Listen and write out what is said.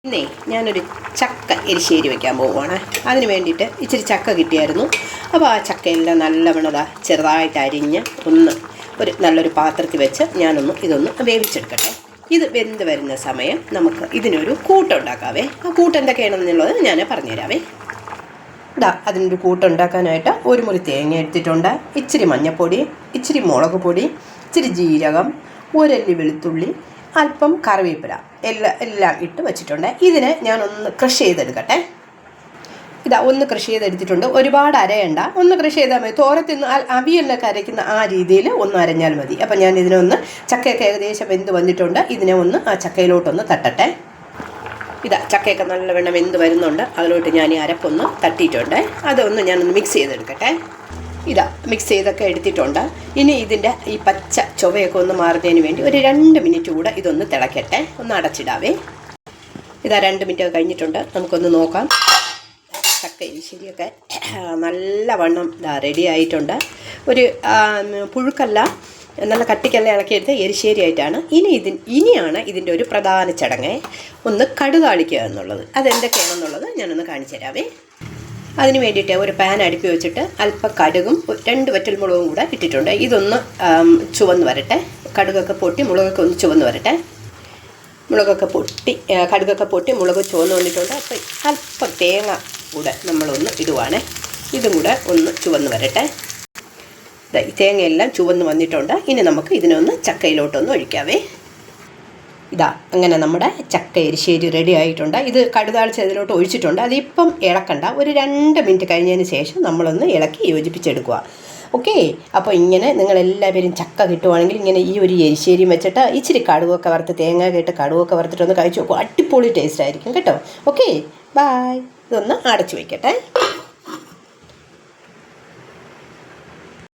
ഇന്നേ ഞാനൊരു ചക്ക എരിശ്ശേരി വയ്ക്കാൻ പോവുകയാണ്. അതിന് വേണ്ടിയിട്ട് ഇച്ചിരി ചക്ക കിട്ടിയായിരുന്നു. അപ്പോൾ ആ ചക്കയെല്ലാം നല്ലവണ്ണം ചെറുതായിട്ട് അരിഞ്ഞ് ഒരു നല്ലൊരു പാത്രത്തിൽ വെച്ച് ഇതൊന്ന് വേവിച്ചെടുക്കട്ടെ. ഇത് വെന്ത് വരുന്ന സമയം നമുക്ക് ഇതിനൊരു കൂട്ടുണ്ടാക്കാവേ. ആ കൂട്ട് എന്തൊക്കെയാണെന്നുള്ളത് ഞാൻ പറഞ്ഞുതരാവേ. അതിനൊരു കൂട്ടുണ്ടാക്കാനായിട്ട് ഒരു മുറി തേങ്ങ എടുത്തിട്ടുണ്ട്, ഇച്ചിരി മഞ്ഞൾപ്പൊടി, ഇച്ചിരി മുളക് പൊടി, ഇച്ചിരി ജീരകം, ഒരല്ലി വെളുത്തുള്ളി, അല്പം കറിവേപ്പില എല്ലാം ഇട്ട് വെച്ചിട്ടുണ്ട്. ഇതിനെ ഞാനൊന്ന് ക്രഷ് ചെയ്തെടുക്കട്ടെ. ഒന്ന് ക്രഷ് ചെയ്തെടുത്തിട്ടുണ്ട്. ഒരുപാട് അരയണ്ട, ഒന്ന് ക്രഷ് ചെയ്താൽ മതി. തോരത്തിന് അവിയലിനൊക്കെ അരയ്ക്കുന്ന ആ രീതിയിൽ ഒന്ന് അരഞ്ഞാൽ മതി. അപ്പം ഞാൻ ഇതിനൊന്ന് ചക്കയൊക്കെ ഏകദേശം വെന്ത് വന്നിട്ടുണ്ട്. ഇതിനെ ഒന്ന് ആ ചക്കയിലോട്ടൊന്ന് തട്ടട്ടെ. ചക്കയൊക്കെ നല്ലവണ്ണം വെന്ത് വരുന്നുണ്ട്. അതിലോട്ട് ഞാൻ ഈ അരപ്പൊന്ന് തട്ടിയിട്ടുണ്ട്. അതൊന്ന് ഞാനൊന്ന് മിക്സ് ചെയ്തെടുക്കട്ടെ. മിക്സ് ചെയ്തൊക്കെ എടുത്തിട്ടുണ്ട്. ഇനി ഇതിൻ്റെ ഈ പച്ച ചുവയൊക്കെ ഒന്ന് മാറുന്നതിന് വേണ്ടി ഒരു 2 മിനിറ്റ് കൂടെ ഇതൊന്ന് തിളക്കട്ടെ. ഒന്ന് അടച്ചിടാവേ. 2 മിനിറ്റ് കഴിഞ്ഞിട്ടുണ്ട്. നമുക്കൊന്ന് നോക്കാം. ചക്ക എരിശ്ശേരിയൊക്കെ നല്ലവണ്ണം റെഡി ആയിട്ടുണ്ട്. ഒരു പുഴുക്കല്ല, നല്ല കട്ടിക്കല്ല ഇളക്കിയെടുത്ത് എരിശ്ശേരി ആയിട്ടാണ്. ഇനിയാണ് ഇതിൻ്റെ ഒരു പ്രധാന ചടങ്ങ്, ഒന്ന് കടുതാളിക്കുക എന്നുള്ളത്. അതെന്തൊക്കെയാണെന്നുള്ളത് ഞാനൊന്ന് കാണിച്ചു തരാവേ. അതിന് വേണ്ടിയിട്ട് ഒരു പാൻ അടുപ്പി വെച്ചിട്ട് അല്പം കടുകും 2 വറ്റൽമുളകും കൂടെ ഇട്ടിട്ടുണ്ട്. ഇതൊന്ന് ചുവന്ന് വരട്ടെ. കടുകൊക്കെ പൊട്ടി മുളകൊക്കെ ഒന്ന് ചുവന്ന് വരട്ടെ. കടുകൊക്കെ പൊട്ടി മുളക് ചുവന്ന് വന്നിട്ടുണ്ട്. അപ്പോൾ അല്പം തേങ്ങ കൂടെ നമ്മളൊന്ന് ഇടുവാണേ. ഇതും കൂടെ ഒന്ന് ചുവന്ന് വരട്ടെ. തേങ്ങയെല്ലാം ചുവന്ന് വന്നിട്ടുണ്ട്. ഇനി നമുക്ക് ഇതിനൊന്ന് ചക്കയിലോട്ടൊന്ന് ഒഴിക്കാവേ. അങ്ങനെ നമ്മുടെ ചക്ക എരിശ്ശേരി റെഡി ആയിട്ടുണ്ട്. ഇത് കടുതാളിച്ച് ഇതിലോട്ട് ഒഴിച്ചിട്ടുണ്ട്. അതിപ്പം ഇളക്കണ്ട. ഒരു 2 മിനിറ്റ് കഴിഞ്ഞതിന് ശേഷം നമ്മളൊന്ന് ഇളക്കി യോജിപ്പിച്ചെടുക്കുക. ഓക്കെ. അപ്പോൾ ഇങ്ങനെ നിങ്ങളെല്ലാവരും ചക്ക കിട്ടുവാണെങ്കിൽ ഇങ്ങനെ ഈ ഒരു എരിശ്ശേരിയും വെച്ചിട്ട് ഇച്ചിരി കടുകൊക്കെ വറുത്ത് തേങ്ങ കേട്ട് കടുകൊക്കെ വറുത്തിട്ടൊന്ന് കഴിച്ച് നോക്കുക. അടിപൊളി ടേസ്റ്റ് ആയിരിക്കും കേട്ടോ. Okay, bye. ഇതൊന്ന് അടച്ചു വയ്ക്കട്ടെ.